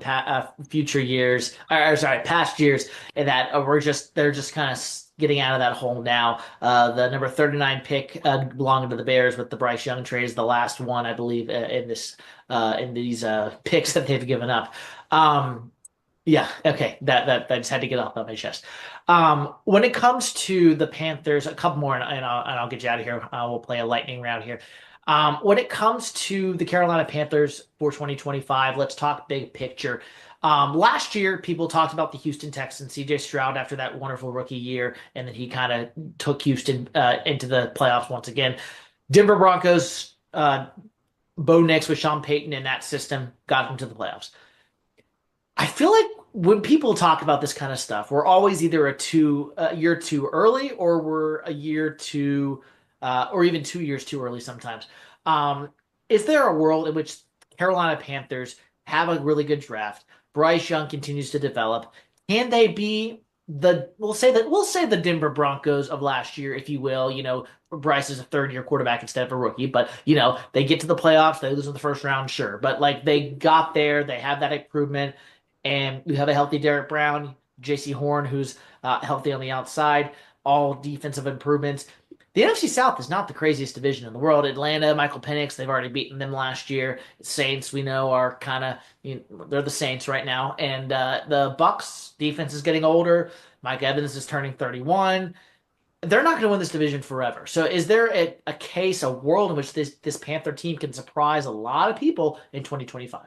future years, or sorry, past years, and that they're just kind of getting out of that hole now. The number 39 pick belonging to the Bears with the Bryce Young trade is the last one, I believe, in these picks that they've given up. Um, yeah, okay. That I just had to get off my chest. When it comes to the Panthers, a couple more, and I'll get you out of here. We'll play a lightning round here. When it comes to the Carolina Panthers for 2025, let's talk big picture. Last year, people talked about the Houston Texans, CJ Stroud after that wonderful rookie year, and then he kind of took Houston into the playoffs once again. Denver Broncos, Bo Nix with Sean Payton in that system got them to the playoffs. I feel like when people talk about this kind of stuff, we're always either a year too early, or we're a year too, or even 2 years too early sometimes. Um, is there a world in which Carolina Panthers have a really good draft? Bryce Young continues to develop. Can they be we'll say the Denver Broncos of last year, if you will? Bryce is a third-year quarterback instead of a rookie, but they get to the playoffs, they lose in the first round, sure, but like they got there, they have that improvement. And you have a healthy Derek Brown, J.C. Horn, who's healthy on the outside, all defensive improvements. The NFC South is not the craziest division in the world. Atlanta, Michael Penix, they've already beaten them last year. Saints, we know, are kind of, they're the Saints right now. And the Bucks defense is getting older. Mike Evans is turning 31. They're not going to win this division forever. So is there a case, a world in which this Panther team can surprise a lot of people in 2025?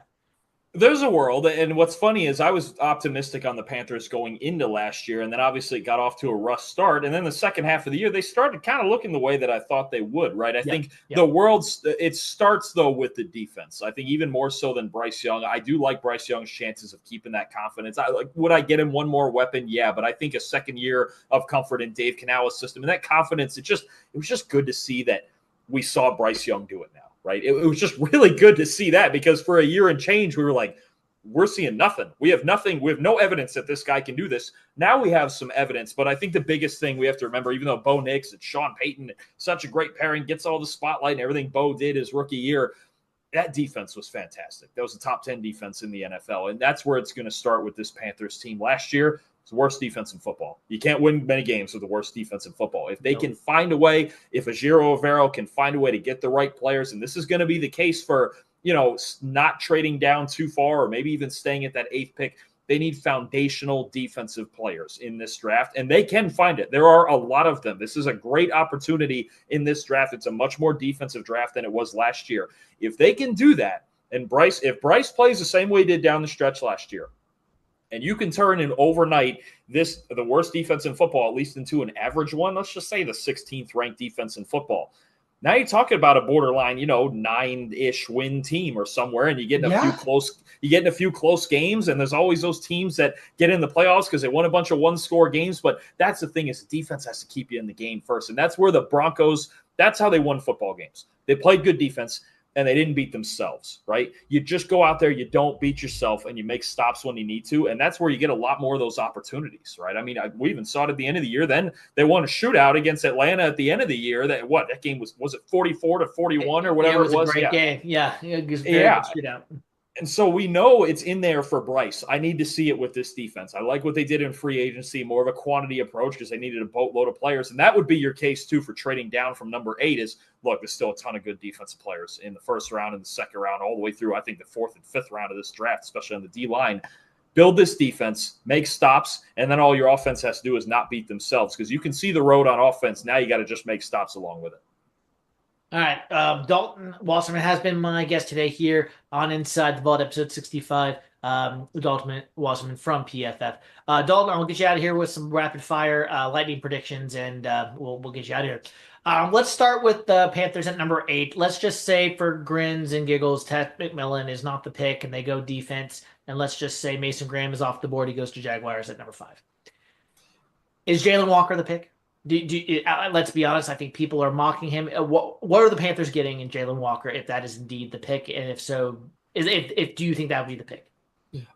there's a world, and what's funny is I was optimistic on the Panthers going into last year, and then obviously it got off to a rough start. And then the second half of the year, they started kind of looking the way that I thought they would, right? I Yep. think Yep. the world's it starts though with the defense. I think even more so than Bryce Young. I do like Bryce Young's chances of keeping that confidence. Would I get him one more weapon? Yeah, but I think a second year of comfort in Dave Canales' system and that confidence, it was just good to see that we saw Bryce Young do it now. Right. It was just really good to see that because for a year and change, we were like, we're seeing nothing. We have nothing. We have no evidence that this guy can do this. Now we have some evidence, but I think the biggest thing we have to remember, even though Bo Nix and Sean Payton, such a great pairing, gets all the spotlight and everything Bo did his rookie year, that defense was fantastic. That was a top 10 defense in the NFL, and that's where it's going to start with this Panthers team. Last year, it's the worst defense in football. You can't win many games with the worst defense in football. If they can find a way, if Ajiro Overo can find a way to get the right players, and this is going to be the case for not trading down too far or maybe even staying at that 8th pick. They need foundational defensive players in this draft, and they can find it. There are a lot of them. This is a great opportunity in this draft. It's a much more defensive draft than it was last year. If they can do that, and if Bryce plays the same way he did down the stretch last year, and you can turn in overnight the worst defense in football, at least into an average one, let's just say the 16th ranked defense in football. Now you're talking about a borderline, 9-ish win team or somewhere, and you get in a few close games, and there's always those teams that get in the playoffs because they won a bunch of one-score games. But that's the thing is the defense has to keep you in the game first, and that's where the Broncos. That's how they won football games. They played good defense, and they didn't beat themselves, right? You just go out there, you don't beat yourself, and you make stops when you need to, and that's where you get a lot more of those opportunities, right? I mean, we even saw it at the end of the year. Then they won a shootout against Atlanta at the end of the year. That game was it 44-41 or whatever it was? A great game. Yeah, it was very yeah. good shootout. And so we know it's in there for Bryce. I need to see it with this defense. I like what they did in free agency, more of a quantity approach because they needed a boatload of players. And that would be your case, too, for trading down from number 8 is, look, there's still a ton of good defensive players in the first round and the second round, all the way through, I think, the 4th and 5th round of this draft, especially on the D-line. Build this defense, make stops, and then all your offense has to do is not beat themselves because you can see the road on offense. Now you got to just make stops along with it. All right. Dalton Wasserman has been my guest today here on Inside the Vault, episode 65. Dalton Wasserman from PFF. Dalton, I'll get you out of here with some rapid fire lightning predictions, and we'll get you out of here. Let's start with the Panthers at number 8. Let's just say for grins and giggles, Ted McMillan is not the pick, and they go defense. And let's just say Mason Graham is off the board. He goes to Jaguars at number 5. Is Jalen Walker the pick? Let's be honest. I think people are mocking him. What are the Panthers getting in Jalen Walker if that is indeed the pick? And if so, if do you think that would be the pick?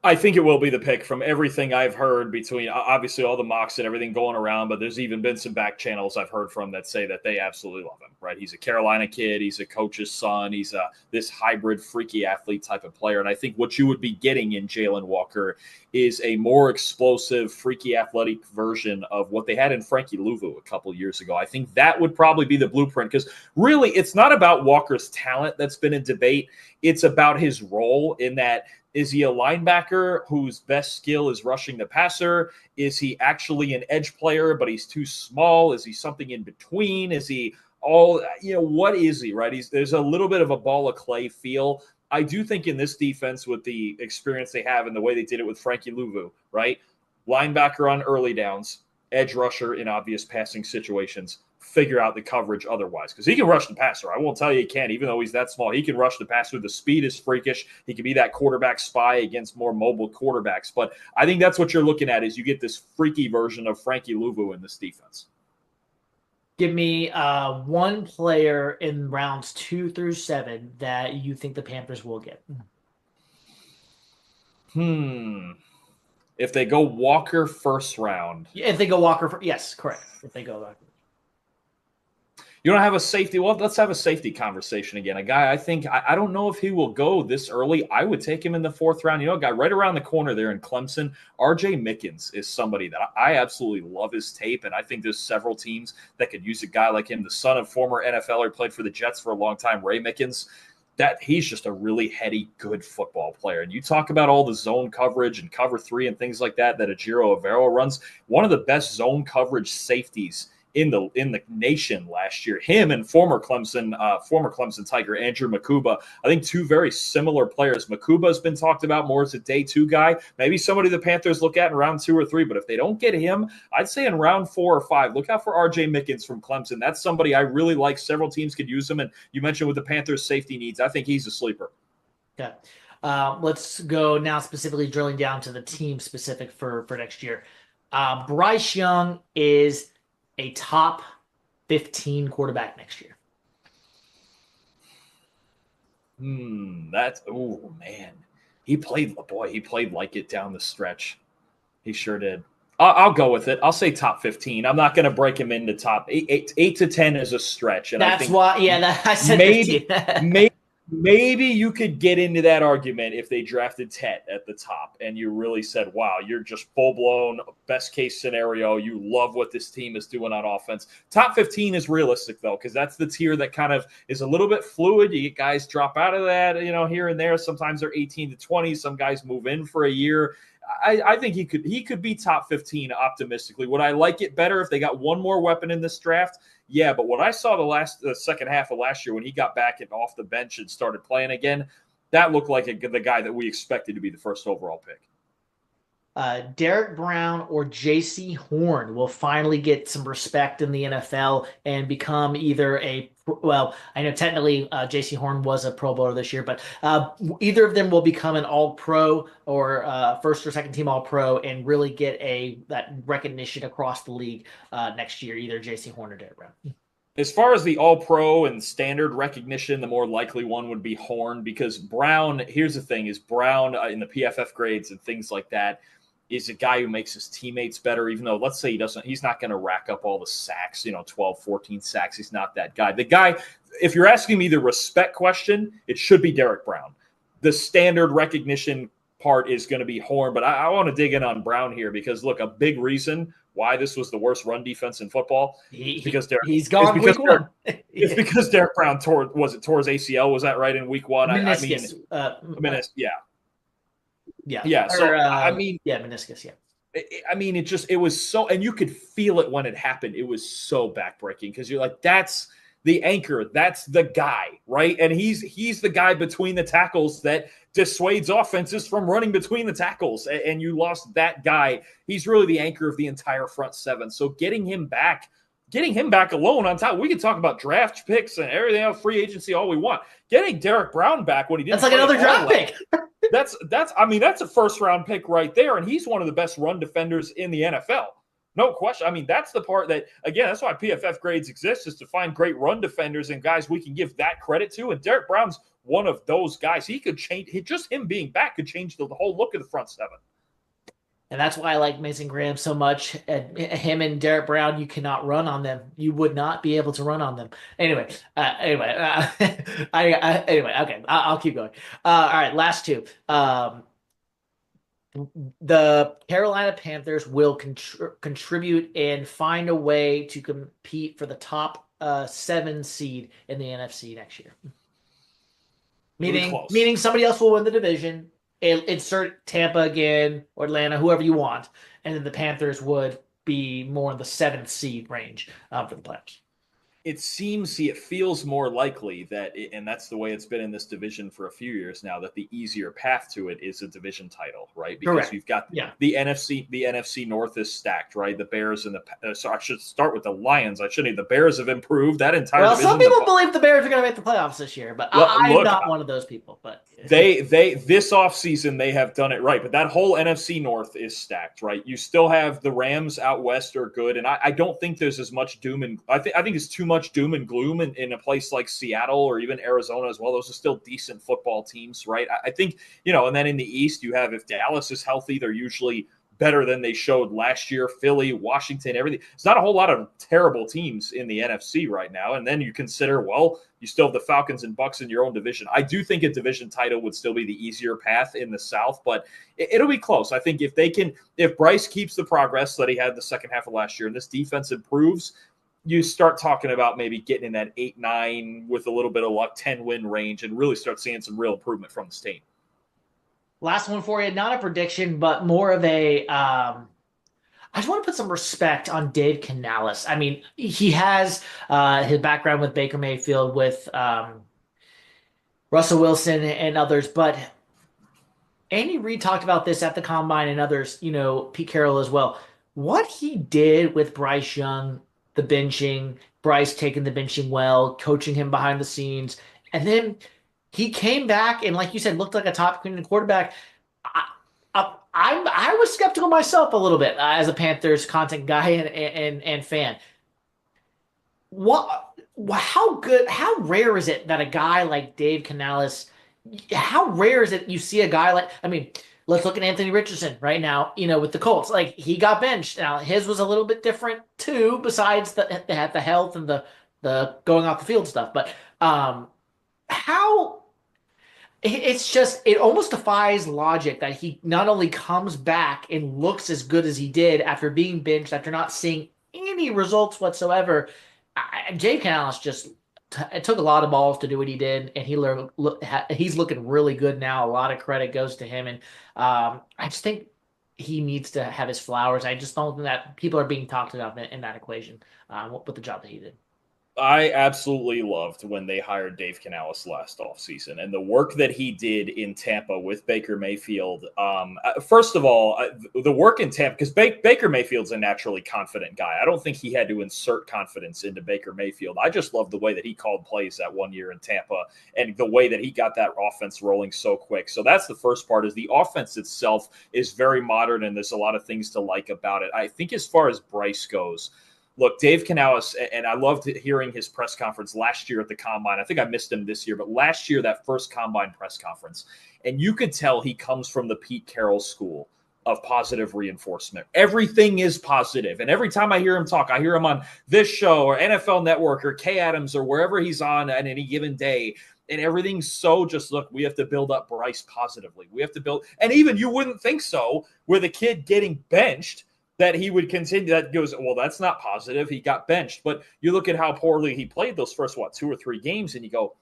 I think it will be the pick from everything I've heard between obviously all the mocks and everything going around, but there's even been some back channels I've heard from that say that they absolutely love him, right? He's a Carolina kid. He's a coach's son. He's this hybrid freaky athlete type of player. And I think what you would be getting in Jalen Walker is a more explosive, freaky athletic version of what they had in Frankie Louvu a couple years ago. I think that would probably be the blueprint because really it's not about Walker's talent that's been in debate. It's about his role in that. Is he a linebacker whose best skill is rushing the passer? Is he actually an edge player, but he's too small? Is he something in between? Is he what is he, right? There's a little bit of a ball of clay feel. I do think in this defense with the experience they have and the way they did it with Frankie Louvu, right? Linebacker on early downs, edge rusher in obvious passing situations, figure out the coverage otherwise. Because he can rush the passer. I won't tell you he can't, even though he's that small. He can rush the passer. The speed is freakish. He can be that quarterback spy against more mobile quarterbacks. But I think that's what you're looking at is you get this freaky version of Frankie Louvu in this defense. Give me one player in rounds 2 through 7 that you think the Panthers will get. If they go Walker first round. If they go Walker, yes, correct. If they go Walker. You don't have a safety. Well, let's have a safety conversation again. A guy I don't know if he will go this early. I would take him in the 4th round. A guy right around the corner there in Clemson. RJ Mickens is somebody that I absolutely love his tape, and I think there's several teams that could use a guy like him. The son of former NFLer, played for the Jets for a long time, Ray Mickens. That he's just a really heady, good football player. And you talk about all the zone coverage and cover 3 and things like that Ejiro Evero runs. One of the best zone coverage safeties in the nation last year. Him and former Clemson Tiger Andrew Makuba. I think 2 very similar players. Makuba has been talked about more as a day 2 guy. Maybe somebody the Panthers look at in round 2 or 3. But if they don't get him, I'd say in round 4 or 5, look out for RJ Mickens from Clemson. That's somebody I really like. Several teams could use him. And you mentioned with the Panthers safety needs, I think he's a sleeper. Okay. Let's go now specifically drilling down to the team specific for next year. Bryce Young is a top 15 quarterback next year. Man. He played like it down the stretch. He sure did. I'll go with it. I'll say top 15. I'm not going to break him into top 8 to 10 is a stretch. And that's why, I said maybe you could get into that argument if they drafted Tet at the top and you really said, wow, you're just full-blown best case scenario. You love what this team is doing on offense. Top 15 is realistic, though, because that's the tier that kind of is a little bit fluid. You get guys drop out of that, here and there. Sometimes they're 18 to 20. Some guys move in for a year. I think he could be top 15 optimistically. Would I like it better if they got one more weapon in this draft? Yeah, but what I saw the second half of last year when he got back and off the bench and started playing again, that looked like the guy that we expected to be the first overall pick. Derek Brown or J.C. Horn will finally get some respect in the NFL and become either I know technically J.C. Horn was a Pro Bowler this year, but either of them will become an All-Pro or first or second team All-Pro and really get that recognition across the league next year, either J.C. Horn or Derek Brown. As far as the All-Pro and standard recognition, the more likely one would be Horn because Brown, here's the thing, is Brown in the PFF grades and things like that, is a guy who makes his teammates better, even though let's say he's not going to rack up all the sacks, 12, 14 sacks. He's not that guy. The guy, if you're asking me the respect question, it should be Derek Brown. The standard recognition part is going to be Horn, but I want to dig in on Brown here because look, a big reason why this was the worst run defense in football is because he's gone week 1. It's because Derek Brown tore his ACL. Was that right in week 1? Meniscus. Yeah. Yeah. So meniscus. Yeah. It was so, and you could feel it when it happened. It was so backbreaking because you're like, that's the anchor. That's the guy, right? And he's the guy between the tackles that dissuades offenses from running between the tackles, and you lost that guy. He's really the anchor of the entire front seven. So getting him back alone on top, we can talk about draft picks and everything else, free agency, all we want. Getting Derek Brown back when he didn't That's like another draft pick. That's a first round pick right there, and he's one of the best run defenders in the NFL. No question. I mean, that's the part that, again, that's why PFF grades exist, is to find great run defenders and guys we can give that credit to. And Derek Brown's one of those guys. He could change, just him being back could change the whole look of the front seven. And that's why I like Mason Graham so much. And him and Derek Brown, you cannot run on them. You would not be able to run on them. Anyway, okay, I'll keep going. All right, last two. The Carolina Panthers will contribute and find a way to compete for the top 7 seed in the NFC next year. Meaning somebody else will win the division. Insert Tampa again, or Atlanta, whoever you want, and then the Panthers would be more in the 7th seed range for the playoffs. It feels more likely that, and that's the way it's been in this division for a few years now, that the easier path to it is a division title, right? Because Correct. You've got the NFC North is stacked, right? The Bears and so I should start with the Lions. I shouldn't. The Bears have improved that entire division. Some people believe the Bears are going to make the playoffs this year, but I'm not one of those people. But they this offseason, they have done it right. But that whole NFC North is stacked, right? You still have the Rams out west are good, and I don't think there's as much doom and I think it's too much doom and gloom in a place like Seattle or even Arizona as well. Those are still decent football teams, right? I think, and then in the East, you have, if Dallas is healthy, they're usually better than they showed last year. Philly, Washington, everything. It's not a whole lot of terrible teams in the NFC right now. And then you consider, well, you still have the Falcons and Bucks in your own division. I do think a division title would still be the easier path in the South, but it'll be close. I think if Bryce keeps the progress that he had the second half of last year and this defense improves, you start talking about maybe getting in that 8-9 with a little bit of luck, 10-win range, and really start seeing some real improvement from this team. Last one for you, not a prediction, but more of a I just want to put some respect on Dave Canales. I mean, he has his background with Baker Mayfield, with Russell Wilson and others, but Andy Reid talked about this at the Combine and others, Pete Carroll as well. What he did with Bryce Young, the benching, Bryce taking the benching well, coaching him behind the scenes. And then he came back and, like you said, looked like a top quarterback. I was skeptical myself a little bit as a Panthers content guy and fan. How rare is it that a guy like Dave Canales, how rare is it you see a guy like, let's look at Anthony Richardson right now, with the Colts. Like, he got benched. Now, his was a little bit different too, besides the health and the going off the field stuff. But it almost defies logic that he not only comes back and looks as good as he did after being benched, after not seeing any results whatsoever. Jay Canales it took a lot of balls to do what he did, and he's looking really good now. A lot of credit goes to him, and I just think he needs to have his flowers. I just don't think that people are being talked about in that equation with the job that he did. I absolutely loved when they hired Dave Canales last offseason and the work that he did in Tampa with Baker Mayfield. First of all, the work in Tampa, because Baker Mayfield's a naturally confident guy. I don't think he had to insert confidence into Baker Mayfield. I just love the way that he called plays that one year in Tampa and the way that he got that offense rolling so quick. So that's the first part, is the offense itself is very modern and there's a lot of things to like about it. I think as far as Bryce goes, look, Dave Canales, and I loved hearing his press conference last year at the Combine. I think I missed him this year, but last year, that first Combine press conference, and you could tell he comes from the Pete Carroll school of positive reinforcement. Everything is positive. And every time I hear him talk, I hear him on this show or NFL Network or Kay Adams or wherever he's on any given day. And everything's so just, look, we have to build up Bryce positively. We have to build, and even you wouldn't think so with a kid getting benched, that he would continue. That goes, well, that's not positive. He got benched. But you look at how poorly he played those first, 2 or 3 games, and you go,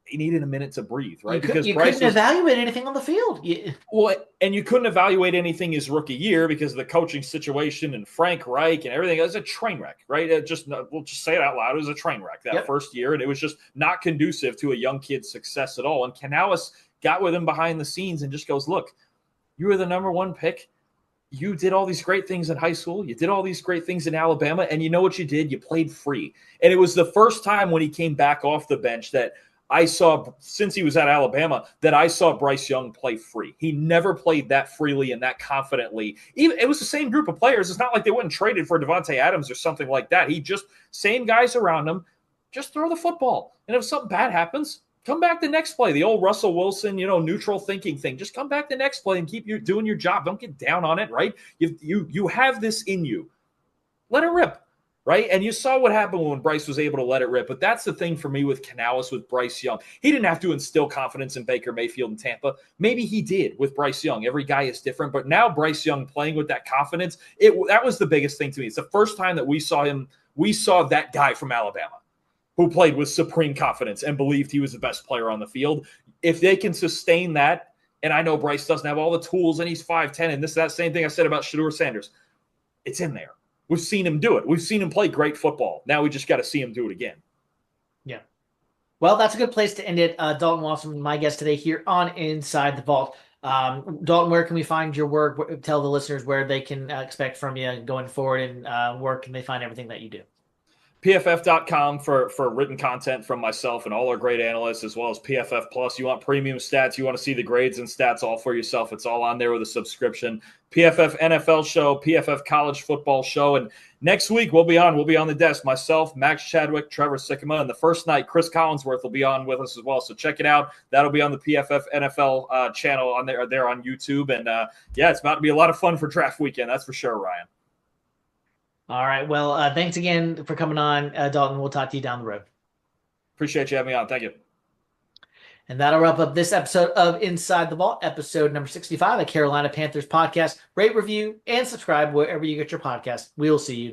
he needed a minute to breathe, right? Because you couldn't evaluate anything on the field. Well, and you couldn't evaluate anything his rookie year because of the coaching situation and Frank Reich and everything. It was a train wreck, right? We'll just say it out loud. It was a train wreck that first year, and it was just not conducive to a young kid's success at all. And Canales got with him behind the scenes and just goes, look, you were the number one pick. You did all these great things in high school. You did all these great things in Alabama. And you know what you did? You played free. And it was the first time when he came back off the bench that I saw, since he was at Alabama, that I saw Bryce Young play free. He never played that freely and that confidently. Even it was the same group of players. It's not like they went and traded for Devontae Adams or something like that. He just, same guys around him, just throw the football. And if something bad happens, come back the next play. The old Russell Wilson, neutral thinking thing. Just come back the next play and keep doing your job. Don't get down on it, right? You have this in you. Let it rip, right? And you saw what happened when Bryce was able to let it rip. But that's the thing for me with Canales, with Bryce Young. He didn't have to instill confidence in Baker Mayfield and Tampa. Maybe he did with Bryce Young. Every guy is different. But now Bryce Young playing with that confidence, that was the biggest thing to me. It's the first time that we saw that guy from Alabama who played with supreme confidence and believed he was the best player on the field. If they can sustain that, and I know Bryce doesn't have all the tools and he's 5'10", and that same thing I said about Shedeur Sanders, it's in there. We've seen him do it. We've seen him play great football. Now we just got to see him do it again. Yeah. Well, that's a good place to end it. Dalton Wasserman, my guest today here on Inside the Vault. Dalton, where can we find your work? Tell the listeners where they can expect from you going forward, and where can they find everything that you do? PFF.com for written content from myself and all our great analysts, as well as PFF Plus. You want premium stats, you want to see the grades and stats all for yourself. It's all on there with a subscription. PFF NFL show, PFF college football show. And next week we'll be on the desk. Myself, Max Chadwick, Trevor Sikkema. And the first night, Chris Collinsworth will be on with us as well. So check it out. That'll be on the PFF NFL channel on there on YouTube. And it's about to be a lot of fun for draft weekend. That's for sure, Ryan. All right. Well, thanks again for coming on, Dalton. We'll talk to you down the road. Appreciate you having me on. Thank you. And that'll wrap up this episode of Inside the Vault, episode number 65, a Carolina Panthers podcast. Rate, review, and subscribe wherever you get your podcast. We'll see you